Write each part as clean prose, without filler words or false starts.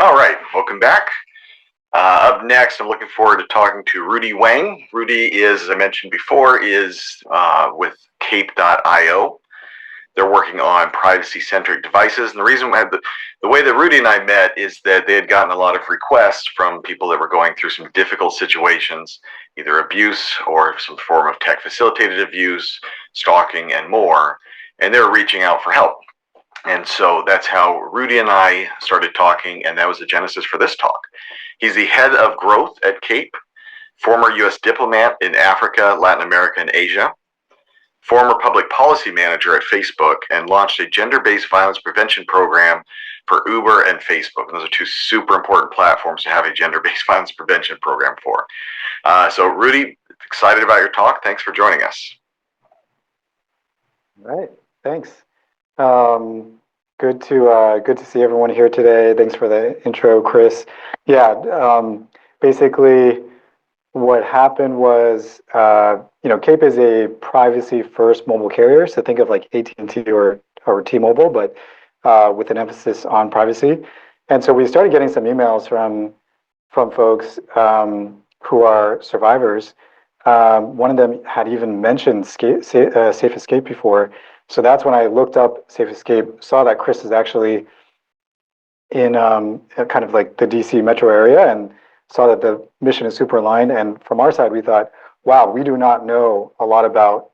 All right, welcome back. Up next, I'm looking forward to talking to Ruddy Wang. Ruddy is, as I mentioned before, is with Cape.io. They're working on privacy-centric devices, and the reason why the way that Ruddy and I met is that they had gotten a lot of requests from people that were going through some difficult situations, either abuse or some form of tech-facilitated abuse, stalking, and more, and they were reaching out for help. And so that's how Ruddy and I started talking, and that was the genesis for this talk. He's the head of growth at CAPE, former U.S. diplomat in Africa, Latin America, and Asia, former public policy manager at Facebook, and launched a gender-based violence prevention program for Uber and Facebook. And those are two super important platforms to have a gender-based violence prevention program for. So Ruddy, excited about your talk. Thanks for joining us. All right, thanks. Good to see everyone here today. Thanks for the intro, Chris. Yeah, basically what happened was, CAPE is a privacy-first mobile carrier. So think of like AT&T or T-Mobile, but with an emphasis on privacy. And so we started getting some emails from folks who are survivors. One of them had even mentioned Safe Escape before. So that's when I looked up Safe Escape, saw that Chris is actually in kind of like the DC metro area, and saw that the mission is super aligned. And from our side, we thought, wow, we do not know a lot about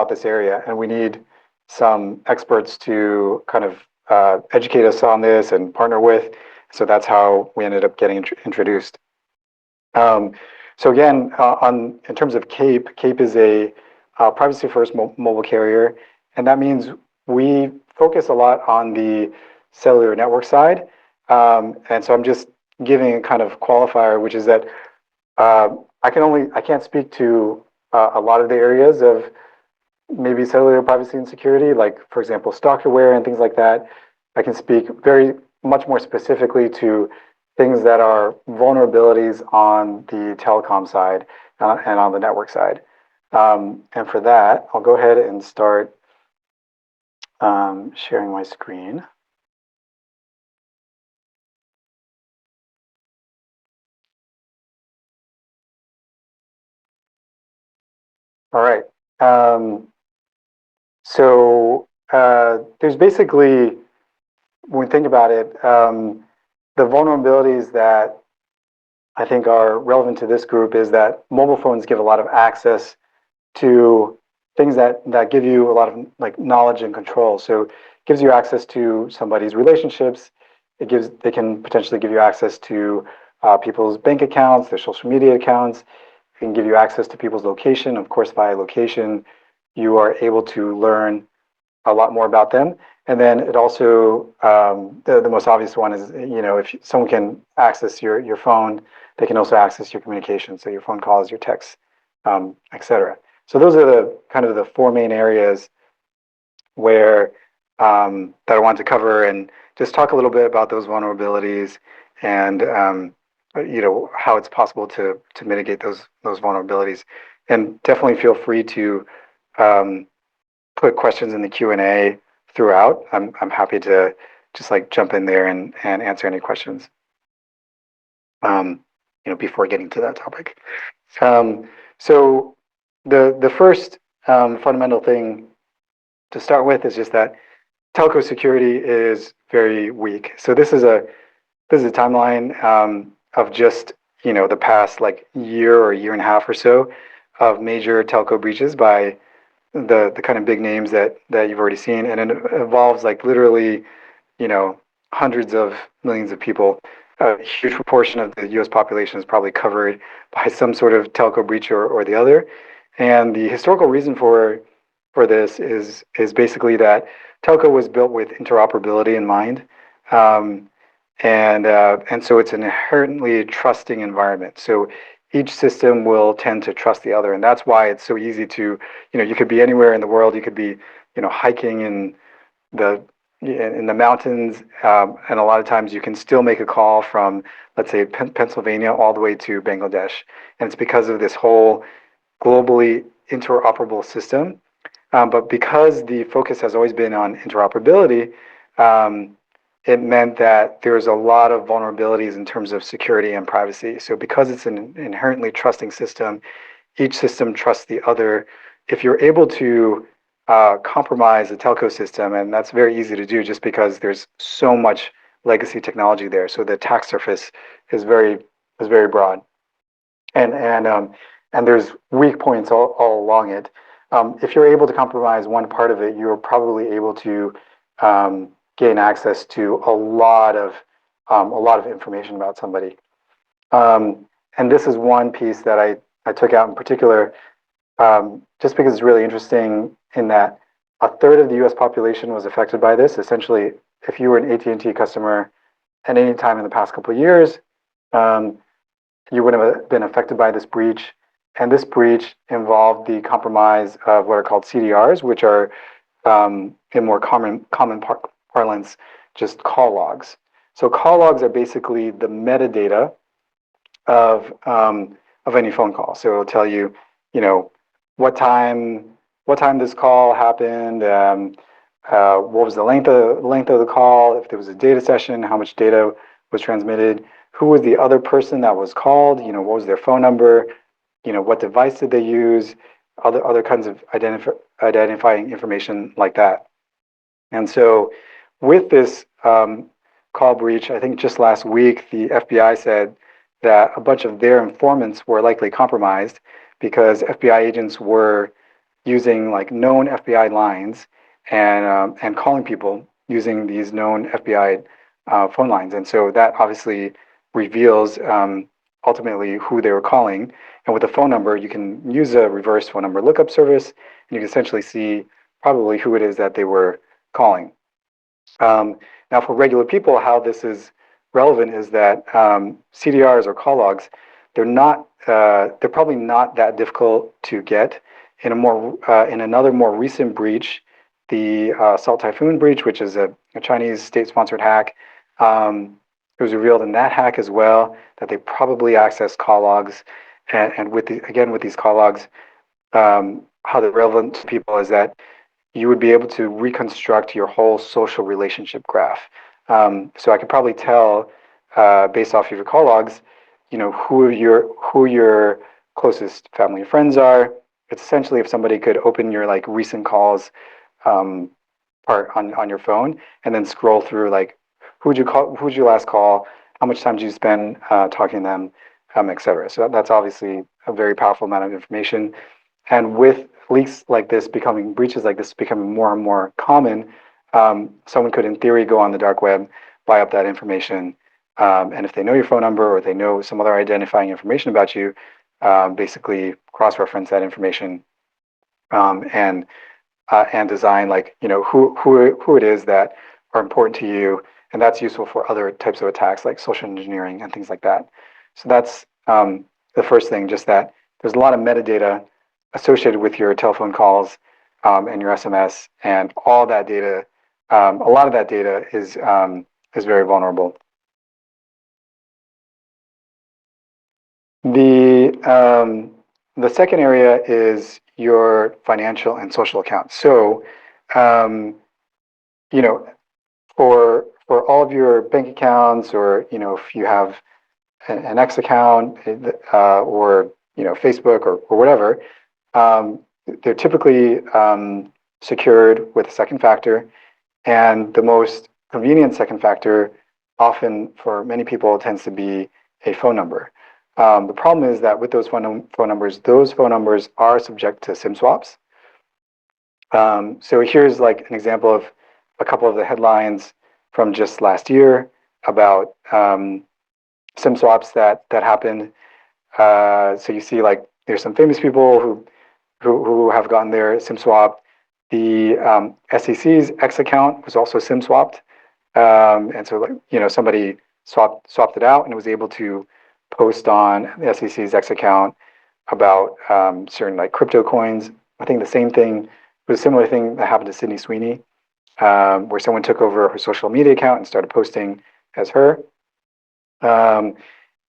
this area, and we need some experts to kind of educate us on this and partner with. So that's how we ended up getting introduced. So again, in terms of CAPE is a privacy-first mobile carrier, and that means we focus a lot on the cellular network side. And so I'm just giving a kind of qualifier, which is that I can't speak to a lot of the areas of maybe cellular privacy and security, like for example, stalkerware and things like that. I can speak very much more specifically to things that are vulnerabilities on the telecom side and on the network side. And for that, I'll go ahead and start sharing my screen. All right. So there's basically, when we think about it, the vulnerabilities that I think are relevant to this group is that mobile phones give a lot of access to things that give you a lot of like knowledge and control. So it gives you access to somebody's relationships. They can potentially give you access to people's bank accounts, their social media accounts. It can give you access to people's location. Of course, via location, you are able to learn a lot more about them. And then it also, the most obvious one is, if someone can access your phone, they can also access your communication. So your phone calls, your texts, etc. So those are the kind of the four main areas where that I want to cover, and just talk a little bit about those vulnerabilities and how it's possible to mitigate those vulnerabilities. And definitely feel free to put questions in the Q&A throughout. I'm happy to just like jump in there and answer any questions. Before getting to that topic. So the first fundamental thing to start with is just that telco security is very weak. So this is a timeline of just the past like year or year and a half or so of major telco breaches by the kind of big names that you've already seen, and it involves like literally hundreds of millions of people. A huge proportion of the U.S. population is probably covered by some sort of telco breach or the other. And the historical reason for this is basically that telco was built with interoperability in mind, and so it's an inherently trusting environment. So each system will tend to trust the other, and that's why it's so easy to, you could be anywhere in the world. You could be, hiking in the mountains, and a lot of times you can still make a call from, let's say, Pennsylvania all the way to Bangladesh, and it's because of this whole globally interoperable system. But because the focus has always been on interoperability, it meant that there's a lot of vulnerabilities in terms of security and privacy. So because it's an inherently trusting system, each system trusts the other. If you're able to compromise a telco system, and that's very easy to do just because there's so much legacy technology there, so the attack surface is very broad, and there's weak points all along it. If you're able to compromise one part of it, you're probably able to gain access to a lot of information about somebody. And this is one piece that I took out in particular, just because it's really interesting in that a third of the U.S. population was affected by this. Essentially, if you were an AT&T customer at any time in the past couple of years, you would have been affected by this breach. And this breach involved the compromise of what are called CDRs, which are, in more common parlance, just call logs. So call logs are basically the metadata of any phone call. So it'll tell you, what time this call happened, what was the length of the call, if there was a data session, how much data was transmitted, who was the other person that was called, what was their phone number, what device did they use, other kinds of identifying information like that. And so with this call breach, I think just last week, the FBI said that a bunch of their informants were likely compromised because FBI agents were using like known FBI lines and calling people using these known FBI phone lines. And so that obviously reveals ultimately who they were calling. And with a phone number, you can use a reverse phone number lookup service, and you can essentially see probably who it is that they were calling. Now, for regular people, how this is relevant is that CDRs or call logs, they're probably not that difficult to get. In another more recent breach, the Salt Typhoon breach, which is a Chinese state-sponsored hack, it was revealed in that hack as well that they probably accessed call logs. And with these call logs, how they're relevant to people is that you would be able to reconstruct your whole social relationship graph. So I could probably tell, based off of your call logs, who your closest family and friends are. It's essentially if somebody could open your like recent calls part on your phone and then scroll through like who'd you last call, how much time did you spend talking to them, etc. So that's obviously a very powerful amount of information. And with breaches like this becoming more and more common, someone could, in theory, go on the dark web, buy up that information, and if they know your phone number or they know some other identifying information about you, basically cross-reference that information and design who it is that are important to you, and that's useful for other types of attacks like social engineering and things like that. So that's the first thing, just that there's a lot of metadata associated with your telephone calls and your SMS, and all that data. A lot of that data is very vulnerable. The second area is your financial and social accounts. So, for all of your bank accounts, or if you have an X account or Facebook or whatever, they're typically secured with a second factor, and the most convenient second factor, often for many people, tends to be a phone number. The problem is that with those phone numbers are subject to SIM swaps. So here's like an example of a couple of the headlines from just last year about SIM swaps that happened. So you see, like, there's some famous people who have gotten their SIM swap. The SEC's X account was also SIM swapped, and so somebody swapped it out and was able to post on the SEC's X account about certain like crypto coins. I think the same thing was a similar thing that happened to Sydney Sweeney, where someone took over her social media account and started posting as her. And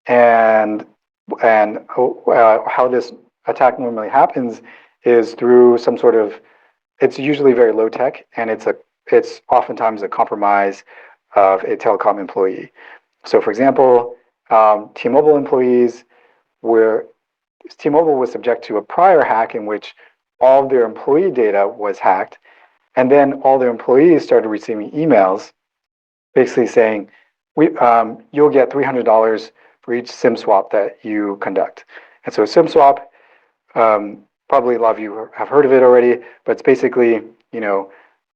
how this attack normally happens is through some sort of, it's usually very low tech, and it's oftentimes a compromise of a telecom employee. So, for example, T-Mobile employees were T-Mobile was subject to a prior hack in which all of their employee data was hacked, and then all their employees started receiving emails basically saying, you'll get $300 for each SIM swap that you conduct. And so a SIM swap, probably a lot of you have heard of it already, but it's basically,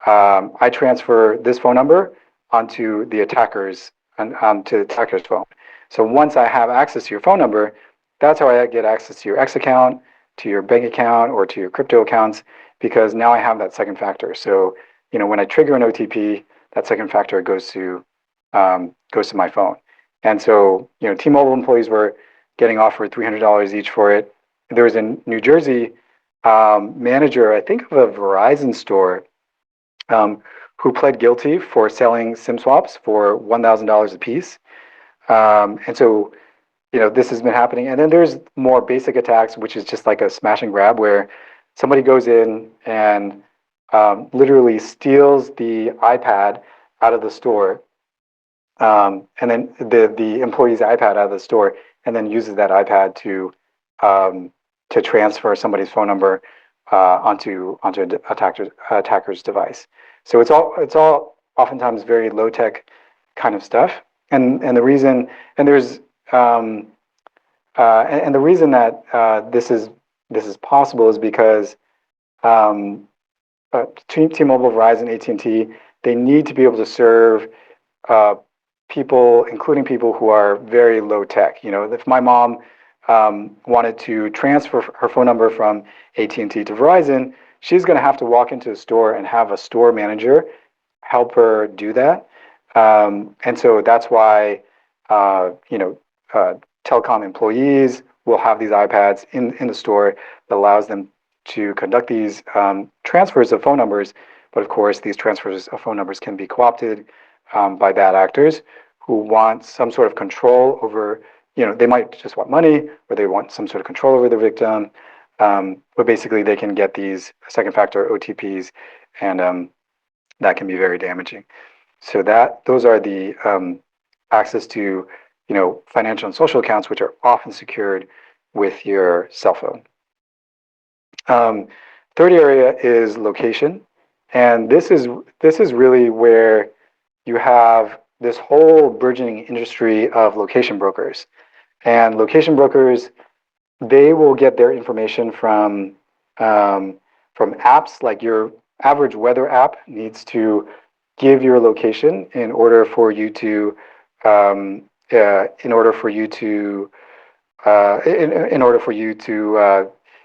I transfer this phone number onto the attacker's phone. So once I have access to your phone number, that's how I get access to your X account, to your bank account, or to your crypto accounts, because now I have that second factor. So, when I trigger an OTP, that second factor goes to my phone. And so, T-Mobile employees were getting offered $300 each for it. There was a New Jersey manager, I think of a Verizon store, who pled guilty for selling SIM swaps for $1,000 a piece. And so, this has been happening. And then there's more basic attacks, which is just like a smash and grab, where somebody goes in and literally steals the iPad out of the store, and then the employee's iPad out of the store, and then uses that iPad to transfer somebody's phone number onto an attacker's device. So it's all oftentimes very low tech kind of stuff, and the reason and there's and the reason that this is possible is because T-Mobile, Verizon, AT&T, they need to be able to serve people, including people who are very low tech. If my mom wanted to transfer her phone number from AT&T to Verizon, she's going to have to walk into the store and have a store manager help her do that. And so that's why telecom employees will have these iPads in the store that allows them to conduct these transfers of phone numbers. But of course, these transfers of phone numbers can be co-opted by bad actors who want some sort of control over, they might just want money, or they want some sort of control over the victim. But basically, they can get these second factor OTPs, and that can be very damaging. So those are the access to financial and social accounts, which are often secured with your cell phone. Third area is location, and this is really where you have this whole burgeoning industry of location brokers. And location brokers, they will get their information from apps. Like your average weather app needs to give your location in order for you to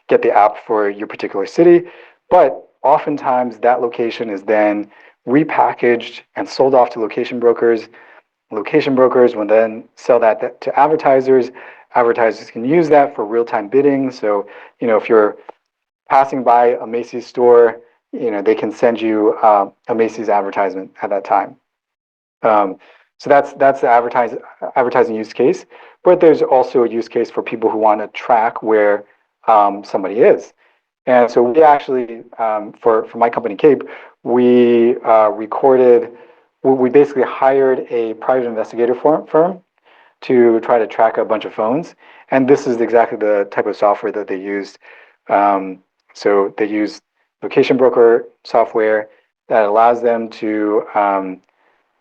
get the app for your particular city. But oftentimes that location is then repackaged and sold off to location brokers. Location brokers will then sell that to advertisers. Advertisers can use that for real-time bidding. So, if you're passing by a Macy's store, they can send you a Macy's advertisement at that time. So that's the advertising use case. But there's also a use case for people who want to track where somebody is. And so we actually, for my company Cape, we basically hired a private investigator firm to try to track a bunch of phones. And this is exactly the type of software that they used. So they use location broker software that allows them to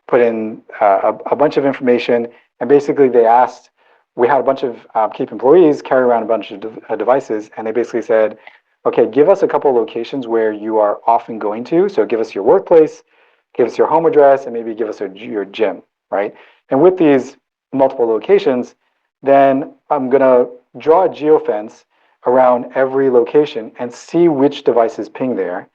put in a bunch of information. And basically we had a bunch of Cape employees carry around a bunch of devices, and they basically said, okay, give us a couple of locations where you are often going to. So give us your workplace, give us your home address, and maybe give us your gym, right? And with these multiple locations, then I'm going to draw a geofence around every location and see which devices ping there.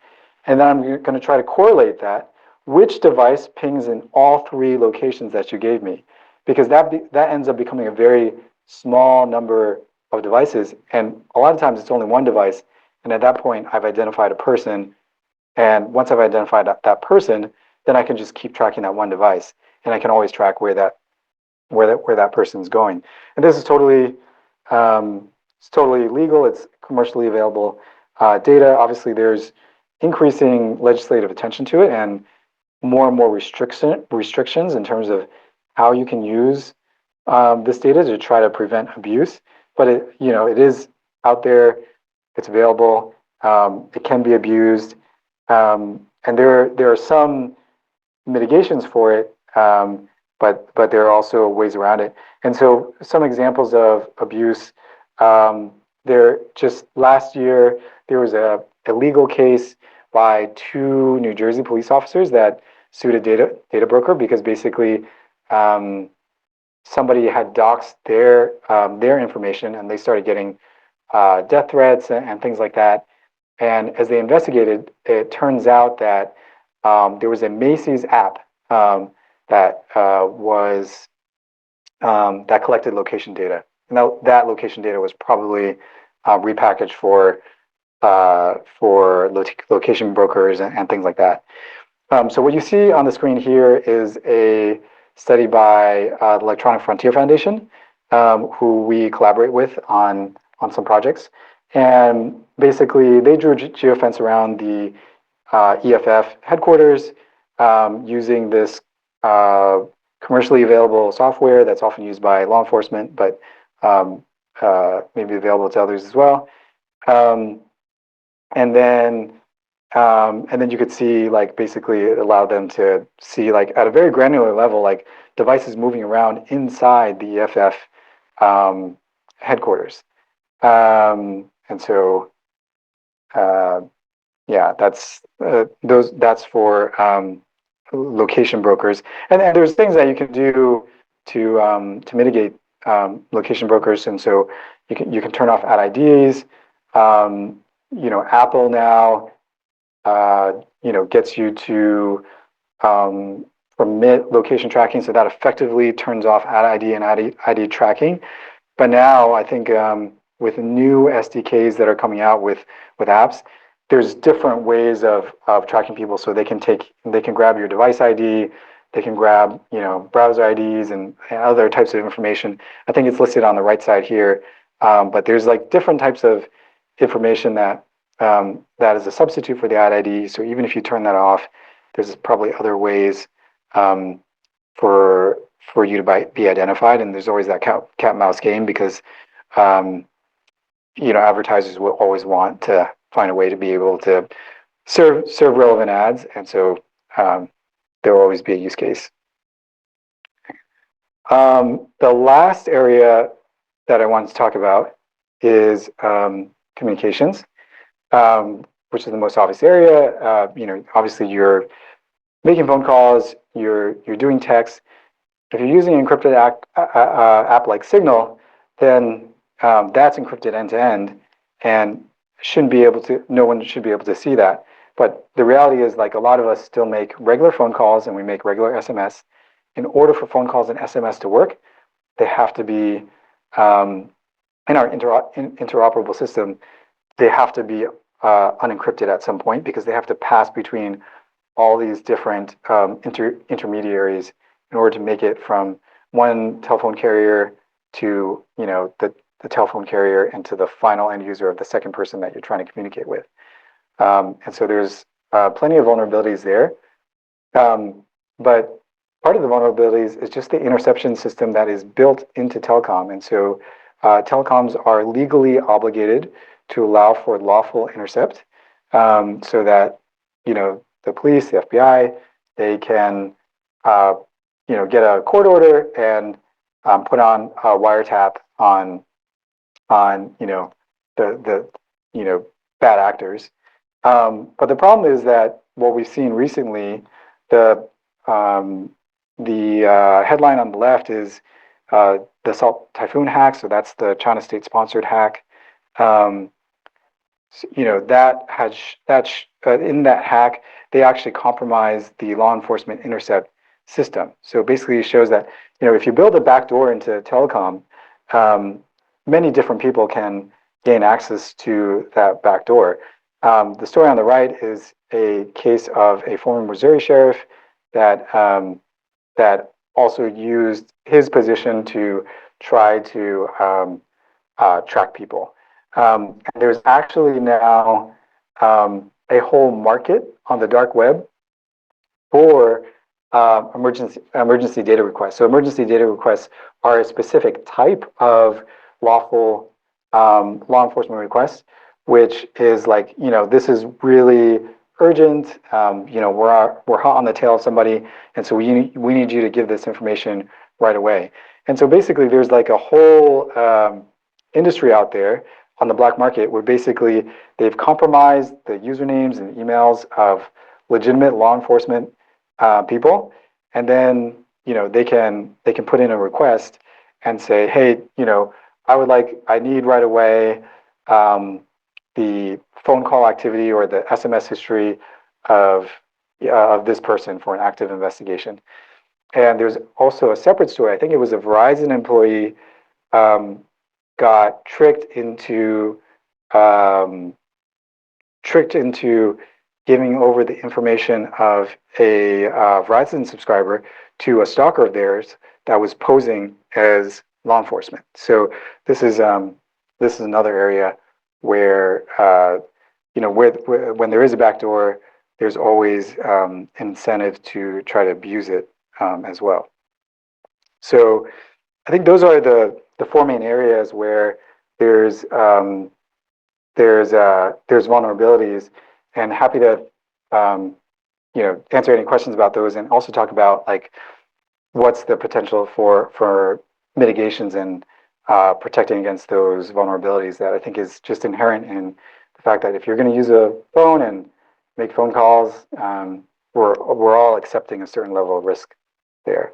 And then I'm going to try to correlate that, which device pings in all three locations that you gave me, because that ends up becoming a very small number of devices. And a lot of times it's only one device. And at that point, I've identified a person. And once I've identified that person, then I can just keep tracking that one device, and I can always track where that person is going. And this is totally legal. It's commercially available data. Obviously, there's increasing legislative attention to it, and more and more restrictions in terms of how you can use this data to try to prevent abuse. But it is out there. It's available. It can be abused, and there are some mitigations for it, but there are also ways around it. And so, some examples of abuse. There just last year there was a legal case by two New Jersey police officers that sued a data broker because basically somebody had doxed their information and they started getting death threats and things like that. And as they investigated, it turns out that there was a Macy's app that collected location data, and that location data was probably repackaged for location brokers and things like that. So what you see on the screen here is a study by the Electronic Frontier Foundation, who we collaborate with on some projects. And basically, they drew geofence around the EFF headquarters using this commercially available software that's often used by law enforcement, but maybe available to others as well. And then you could see, like, basically it allowed them to see, like, at a very granular level, like devices moving around inside the EFF headquarters. And so yeah, that's for location brokers. And there's things that you can do to mitigate location brokers. And so you can turn off ad IDs. Apple now gets you to permit location tracking, so that effectively turns off ad ID and ad ID tracking. But now I think with new SDKs that are coming out with apps, there's different ways of tracking people. So they can grab your device ID, they can grab browser IDs and other types of information. I think it's listed on the right side here. But there's like different types of information that is a substitute for the ad ID. So even if you turn that off, there's probably other ways for you to be identified. And there's always that cat mouse game because advertisers will always want to find a way to be able to serve relevant ads, and so there will always be a use case. The last area that I wanted to talk about is communications, which is the most obvious area. Obviously you're making phone calls, you're doing text. If you're using an encrypted app like Signal, then that's encrypted end to end, and no one should be able to see that. But the reality is, like, a lot of us still make regular phone calls and we make regular SMS. In order for phone calls and SMS to work, they have to be in our interoperable system. They have to be unencrypted at some point because they have to pass between all these different intermediaries in order to make it from one telephone carrier to the telephone carrier and to the final end user of the second person that you're trying to communicate with. And so there's plenty of vulnerabilities there. But part of the vulnerabilities is just the interception system that is built into telecom. And so telecoms are legally obligated to allow for lawful intercept, so that the police, the FBI, they can get a court order and put on a wiretap on the bad actors. But the problem is that what we've seen recently, the headline on the left is the Salt Typhoon hack. So that's the China state-sponsored hack. In that hack, they actually compromised the law enforcement intercept system. So basically, it shows that if you build a backdoor into telecom, many different people can gain access to that backdoor. The story on the right is a case of a former Missouri sheriff that also used his position to try to track people. And there's actually now a whole market on the dark web for emergency data requests. So emergency data requests are a specific type of lawful law enforcement request, which is like, this is really urgent. We're hot on the tail of somebody, and so we need you to give this information right away. And so basically, there's like a whole industry out there on the black market where basically they've compromised the usernames and emails of legitimate law enforcement people, and then they can put in a request and say, hey, I need right away the phone call activity or the SMS history of this person for an active investigation. And there's also a separate story. I think it was a Verizon employee got tricked into giving over the information of a Verizon subscriber to a stalker of theirs that was posing as law enforcement. So this is another area where when there is a backdoor, there's always incentive to try to abuse it as well. So I think those are the four main areas where there's vulnerabilities, and happy to answer any questions about those, and also talk about like what's the potential for mitigations and protecting against those vulnerabilities that I think is just inherent in the fact that if you're going to use a phone and make phone calls, we're all accepting a certain level of risk there.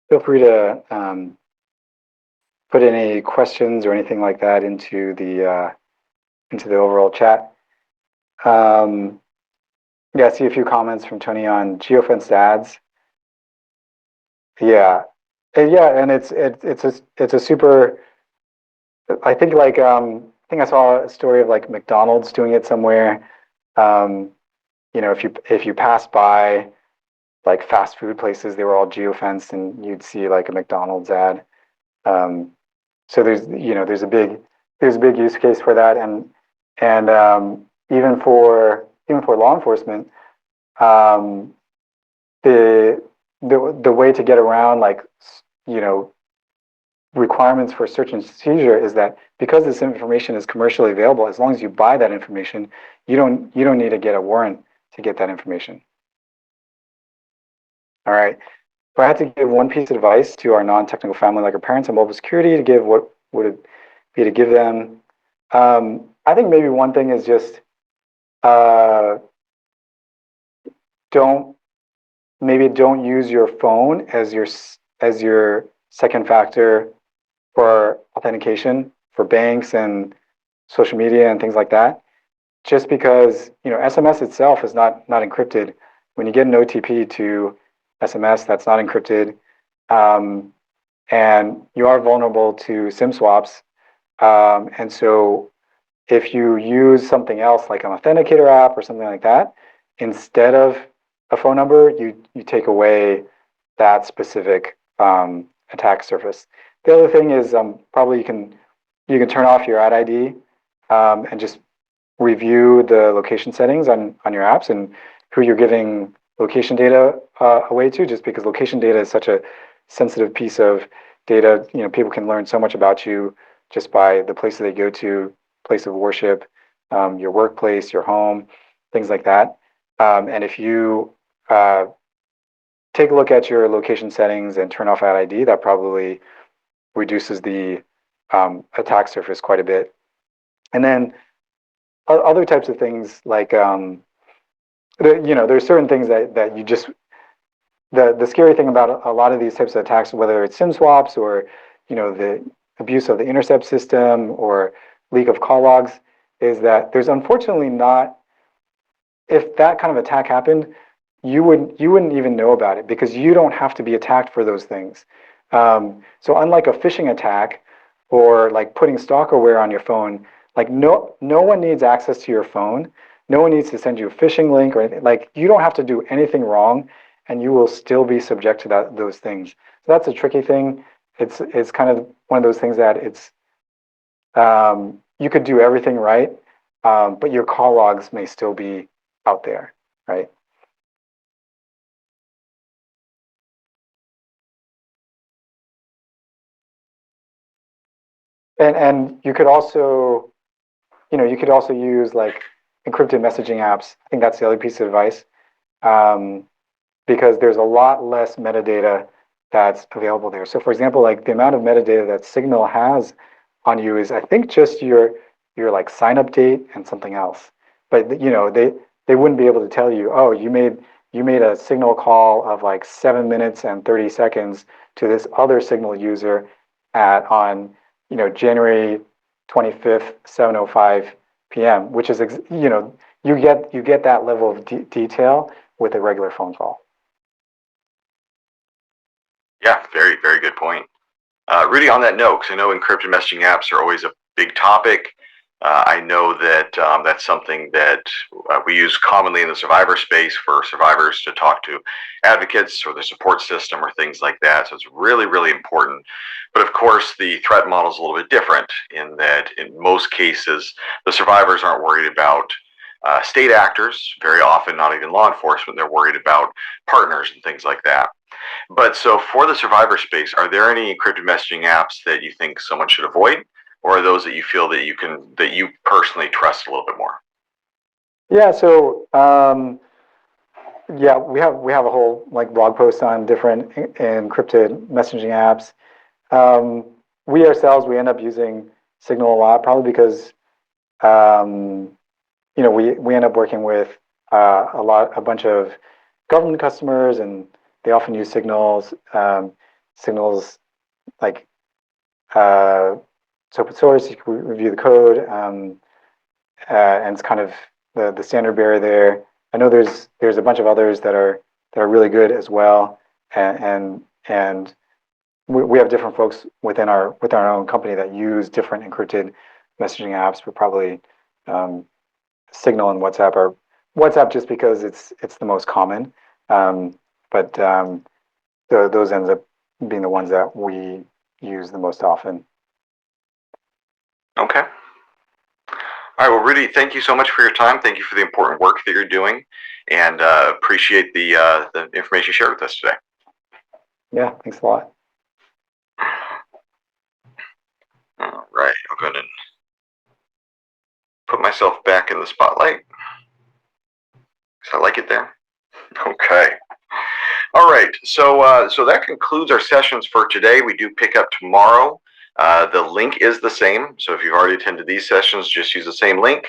Feel free to put any questions or anything like that into the overall chat. Yeah, I see a few comments from Tony on geofenced ads. Yeah, and it's a super. I think I saw a story of like McDonald's doing it somewhere. If you pass by like fast food places, they were all geofenced, and you'd see like a McDonald's ad. So there's a big use case for that, and even for law enforcement, the way to get around requirements for search and seizure is that because this information is commercially available, as long as you buy that information, you don't need to get a warrant to get that information. All right. If I had to give one piece of advice to our non-technical family, like our parents on mobile security, to give, what would it be to give them? I think maybe one thing is just don't use your phone as your second factor for authentication for banks and social media and things like that. Just because SMS itself is not encrypted. When you get an OTP to SMS, that's not encrypted, and you are vulnerable to SIM swaps. And so, if you use something else like an authenticator app or something like that instead of a phone number, you take away that specific attack surface. The other thing is probably you can turn off your ad ID and just review the location settings on your apps and who you're giving location data away to, just because location data is such a sensitive piece of data. People can learn so much about you just by the places they go to, place of worship, your workplace, your home, things like that. And if you take a look at your location settings and turn off ad ID, that probably reduces the attack surface quite a bit. And then other types of things like there's certain things that you just, the scary thing about a lot of these types of attacks, whether it's SIM swaps or the abuse of the intercept system or leak of call logs, is that there's unfortunately not, if that kind of attack happened, you wouldn't even know about it because you don't have to be attacked for those things. So unlike a phishing attack or like putting stalkerware on your phone, like no one needs access to your phone. No one needs to send you a phishing link or anything. Like you don't have to do anything wrong, and you will still be subject to those things. So that's a tricky thing. It's kind of one of those things that you could do everything right, but your call logs may still be out there, right? And you could also, you could also use like encrypted messaging apps. I think that's the other piece of advice, um, because there's a lot less metadata that's available there. So, for example, like the amount of metadata that Signal has on you is, I think, just your like sign up date and something else. But they wouldn't be able to tell you, oh, you made a Signal call of like 7 minutes and 30 seconds to this other Signal user at on January 25th, 7:05 p.m., which is you get that level of detail with a regular phone call. Yeah, very, very good point. Rudy, on that note, because I know encrypted messaging apps are always a big topic. I know that that's something that we use commonly in the survivor space for survivors to talk to advocates or the support system or things like that. So it's really, really important. But of course, the threat model is a little bit different in that in most cases, the survivors aren't worried about state actors, very often not even law enforcement. They're worried about partners and things like that. But so for the survivor space, are there any encrypted messaging apps that you think someone should avoid, or are those that you feel that you personally trust a little bit more? Yeah, so yeah, we have a whole like blog post on different encrypted messaging apps. Um, we ourselves we end up using Signal a lot, probably because um, we end up working with a bunch of government customers, and they often use signals like it's open source. You can review the code, and it's kind of the standard bearer there. I know there's a bunch of others that are really good as well, and we have different folks within our own company that use different encrypted messaging apps. But probably um, Signal and WhatsApp are WhatsApp just because it's the most common, but those ends up being the ones that we use the most often. Okay. All right. Well, Rudy, thank you so much for your time. Thank you for the important work that you're doing, and appreciate the information you shared with us today. Yeah, thanks a lot. All right. I'll go ahead and put myself back in the spotlight because I like it there. Okay. All right. So that concludes our sessions for today. We do pick up tomorrow. The link is the same. So if you've already attended these sessions, just use the same link,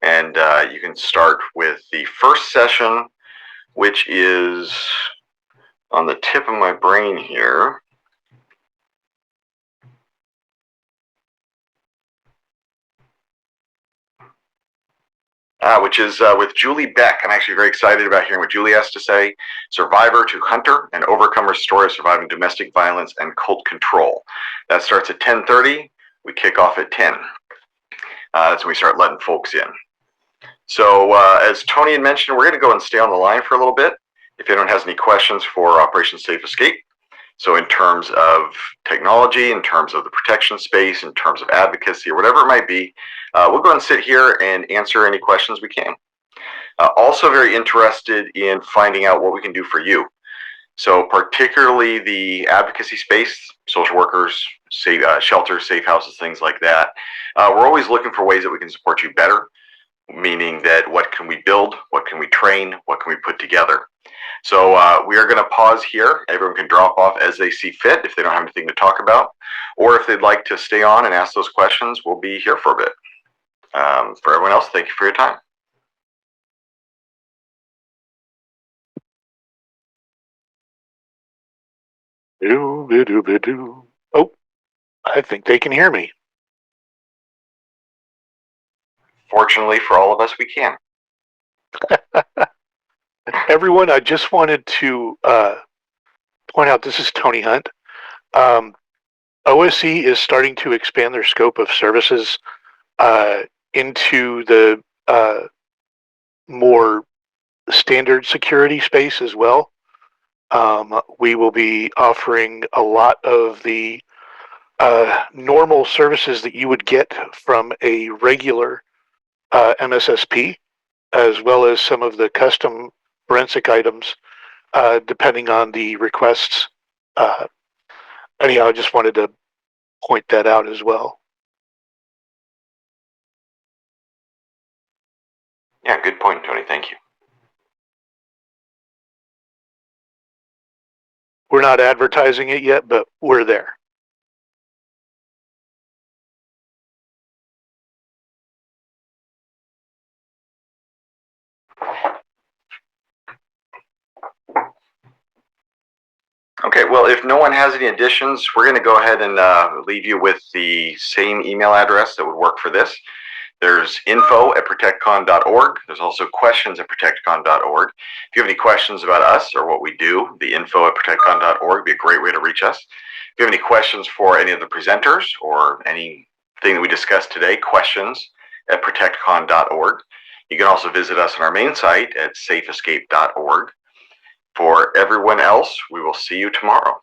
and you can start with the first session, which is on the tip of my brain here. Which is with Julie Beck. I'm actually very excited about hearing what Julie has to say. Survivor to Hunter, an overcomer's story of surviving domestic violence and cult control. That starts at 10:30. We kick off at 10. That's when we start letting folks in. So as Tony had mentioned, we're going to go and stay on the line for a little bit. If anyone has any questions for Operation Safe Escape, so in terms of technology, in terms of the protection space, in terms of advocacy, or whatever it might be, we'll go and sit here and answer any questions we can. Also very interested in finding out what we can do for you. So particularly the advocacy space, social workers, shelters, safe houses, things like that. We're always looking for ways that we can support you better, meaning that what can we build, what can we train, what can we put together. So we are going to pause here. Everyone can drop off as they see fit if they don't have anything to talk about, or if they'd like to stay on and ask those questions, we'll be here for a bit. For everyone else, thank you for your time. Oh, I think they can hear me. Fortunately for all of us, we can. Everyone, I just wanted to point out this is Tony Hunt. OSC is starting to expand their scope of services into the more standard security space as well. We will be offering a lot of the normal services that you would get from a regular MSSP, as well as some of the custom forensic items, depending on the requests. Anyhow, I just wanted to point that out as well. Yeah, good point, Tony. Thank you. We're not advertising it yet, but we're there. Okay, well, if no one has any additions, we're going to go ahead and leave you with the same email address that would work for this. There's info@protectcon.org. There's also questions@protectcon.org. If you have any questions about us or what we do, the info@protectcon.org would be a great way to reach us. If you have any questions for any of the presenters or anything that we discussed today, questions@protectcon.org. You can also visit us on our main site at safeescape.org. For everyone else, we will see you tomorrow.